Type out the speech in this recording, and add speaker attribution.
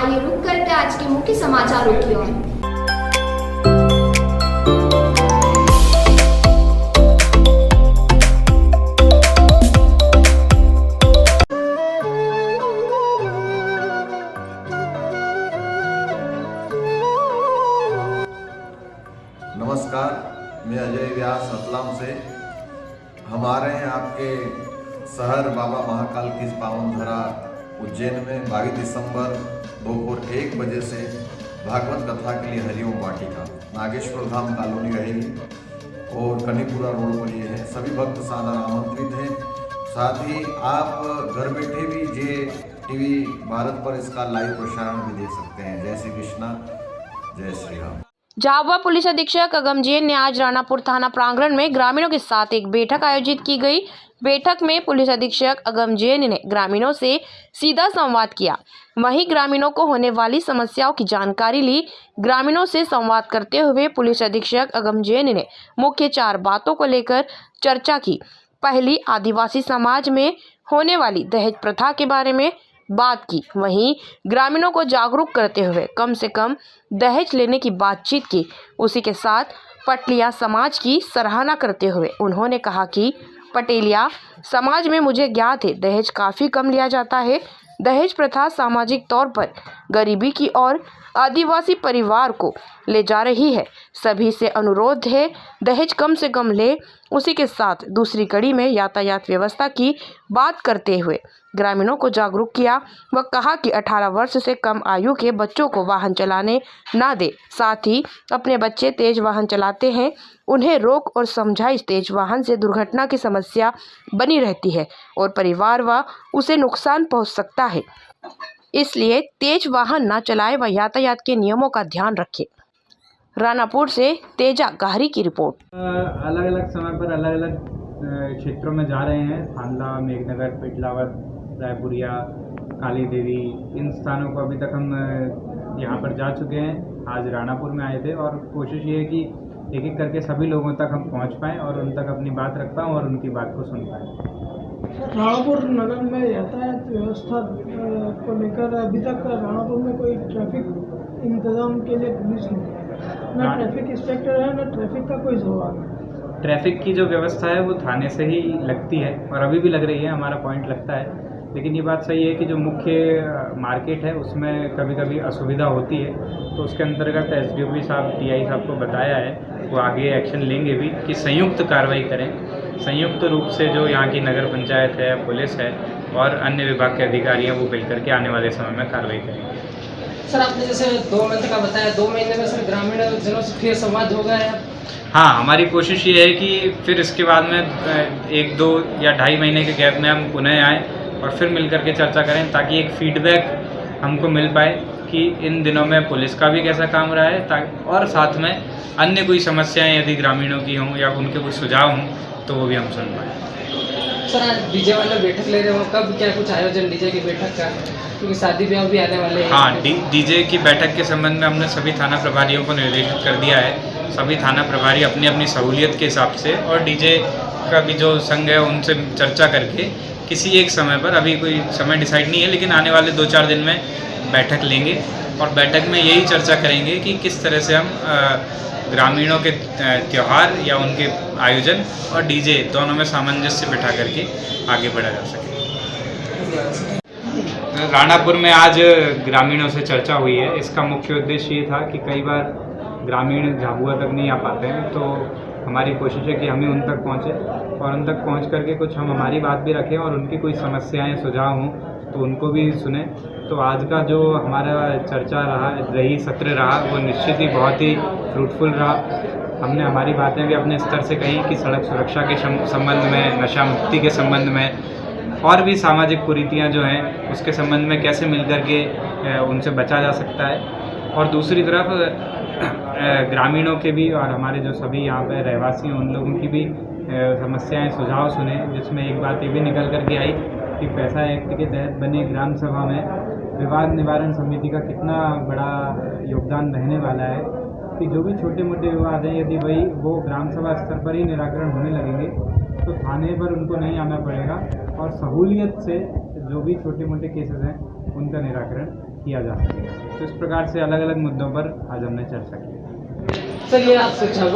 Speaker 1: आइए रुक करते हैं आज के मुख्य समाचारों की ओर।
Speaker 2: नमस्कार, मैं अजय व्यास रतलाम से। हम आ रहे हैं आपके शहर बाबा महाकाल की इस पावन धरा उज्जैन में 22 दिसंबर दोपहर 1 बजे से भागवत कथा के लिए हरिओम वाटिका नागेश्वर धाम कॉलोनी रहेगी और कनीपुरा रोड पर ये है। सभी भक्त सादर आमंत्रित हैं। साथ ही आप घर बैठे भी जे टीवी भारत पर इसका लाइव प्रसारण भी देख सकते हैं। जय श्री कृष्णा, जय श्री राम।
Speaker 3: झाबुआ पुलिस अधीक्षक अगम जैन ने आज राणापुर थाना प्रांगण में ग्रामीणों के साथ एक बैठक आयोजित की गई। बैठक में पुलिस अधीक्षक अगम जैन ने ग्रामीणों से सीधा संवाद किया। वहीं ग्रामीणों को होने वाली समस्याओं की जानकारी ली। ग्रामीणों से संवाद करते हुए पुलिस अधीक्षक अगम जैन ने मुख्य 4 बातों को लेकर चर्चा की। पहली, आदिवासी समाज में होने वाली दहेज प्रथा के बारे में बात की। वहीं ग्रामीणों को जागरूक करते हुए कम से कम दहेज लेने की बातचीत की। उसी के साथ पटलिया समाज की सराहना करते हुए उन्होंने कहा कि पटेलिया समाज में मुझे ज्ञात है दहेज काफ़ी कम लिया जाता है। दहेज प्रथा सामाजिक तौर पर गरीबी की ओर आदिवासी परिवार को ले जा रही है। सभी से अनुरोध है दहेज कम से कम ले। उसी के साथ दूसरी कड़ी में यातायात व्यवस्था की बात करते हुए ग्रामीणों को जागरूक किया। वह कहा कि 18 वर्ष से कम आयु के बच्चों को वाहन चलाने ना दे। साथ ही अपने बच्चे तेज वाहन चलाते हैं, उन्हें रोक और समझाइश तेज वाहन से दुर्घटना की समस्या बनी रहती है और परिवार व उसे नुकसान पहुंच सकता है। इसलिए तेज वाहन न चलाए व यातायात के नियमों का ध्यान रखें। राणापुर से तेजा गाहरी की रिपोर्ट।
Speaker 4: अलग अलग समय पर अलग अलग क्षेत्रों में जा रहे हैं। थांदला, मेघनगर, पिटलावत, रायपुरिया, काली देवी, इन स्थानों को अभी तक हम यहाँ पर जा चुके हैं। आज राणापुर में आए थे और कोशिश ये है कि एक एक करके सभी लोगों तक हम पहुँच पाएँ और उन तक अपनी बात रख पाएँ और उनकी बात को सुन पाएँ।
Speaker 5: राणापुर नगर में यातायात व्यवस्था को लेकर अभी तक राणापुर में कोई ट्रैफिक इंतजाम के लिए पुलिस नहीं, न ट्रैफिक इंस्पेक्टर है, न ट्रैफिक का कोई जवाब है।
Speaker 4: ट्रैफिक की जो व्यवस्था है वो थाने से ही लगती है और अभी भी लग रही है, हमारा पॉइंट लगता है। लेकिन ये बात सही है कि जो मुख्य मार्केट है उसमें कभी कभी असुविधा होती है, तो उसके अंतर्गत एसडीओपी साहब, टीआई साहब को बताया है, वो आगे एक्शन लेंगे भी कि संयुक्त कार्रवाई करें। संयुक्त रूप से जो यहाँ की नगर पंचायत है, पुलिस है और अन्य विभाग के अधिकारी हैं वो मिल करके आने वाले समय में कार्रवाई करेंगे।
Speaker 6: सर, आपने जैसे 2 महीने का बताया, 2 महीने में सर ग्रामीण जनों से फिर संवाद होगा है?
Speaker 4: हाँ, हमारी कोशिश ये है कि फिर इसके बाद में 1, 2 या 2.5 महीने के गैप में हम पुनः आएँ और फिर मिल करके चर्चा करें, ताकि एक फीडबैक हमको मिल पाए कि इन दिनों में पुलिस का भी कैसा काम रहा है, और साथ में अन्य कोई समस्याएं यदि ग्रामीणों की हों या उनके कोई सुझाव हों तो वो भी हम सुन पाएँ।
Speaker 6: सर, आज डीजे वाले बैठक ले रहे हो, कब क्या कुछ आयोजन डीजे की बैठक का, क्योंकि शादी ब्याह भी आने वाले हैं?
Speaker 4: हाँ, डीजे की बैठक के संबंध में हमने सभी थाना प्रभारियों को निर्देशित कर दिया है। सभी थाना प्रभारी अपनी अपनी सहूलियत के हिसाब से और डीजे का भी जो संघ है उनसे चर्चा करके किसी एक समय पर, अभी कोई समय डिसाइड नहीं है, लेकिन आने वाले 2-4 दिन में बैठक लेंगे और बैठक में यही चर्चा करेंगे कि किस तरह से हम ग्रामीणों के त्यौहार या उनके आयोजन और डीजे दोनों में सामंजस्य बिठा करके आगे बढ़ा जा सके। राणापुर में आज ग्रामीणों से चर्चा हुई है। इसका मुख्य उद्देश्य ये था कि कई बार ग्रामीण झाबुआ तक नहीं आ पाते हैं, तो हमारी कोशिश है कि हम ही उन तक पहुँचे और उन तक पहुँच करके कुछ हम हमारी बात भी रखें और उनकी कोई समस्याएं, सुझाव हों तो उनको भी सुने। तो आज का जो हमारा चर्चा सत्र रहा वो निश्चित ही बहुत ही फ्रूटफुल रहा। हमने हमारी बातें भी अपने स्तर से कही कि सड़क सुरक्षा के संबंध में, नशा मुक्ति के संबंध में और भी सामाजिक कुरीतियाँ जो हैं उसके संबंध में कैसे मिलकर के उनसे बचा जा सकता है। और दूसरी तरफ ग्रामीणों के भी और हमारे जो सभी यहाँ पे रहवासी हैं उन लोगों की भी समस्याएं, सुझाव सुने, जिसमें एक बात ये भी निकल कर के आई कि पैसा एक्ट के तहत बने ग्राम सभा में विवाद निवारण समिति का कितना बड़ा योगदान रहने वाला है कि जो भी छोटे मोटे विवाद हैं यदि वो ग्राम सभा स्तर पर ही निराकरण होने लगेंगे तो थाने पर उनको नहीं आना पड़ेगा और सहूलियत से जो भी छोटे मोटे केसेस हैं उनका निराकरण किया जा सकेगा। तो इस प्रकार से अलग अलग मुद्दों पर आज हमने चर्चा की।
Speaker 6: सर ये आपसे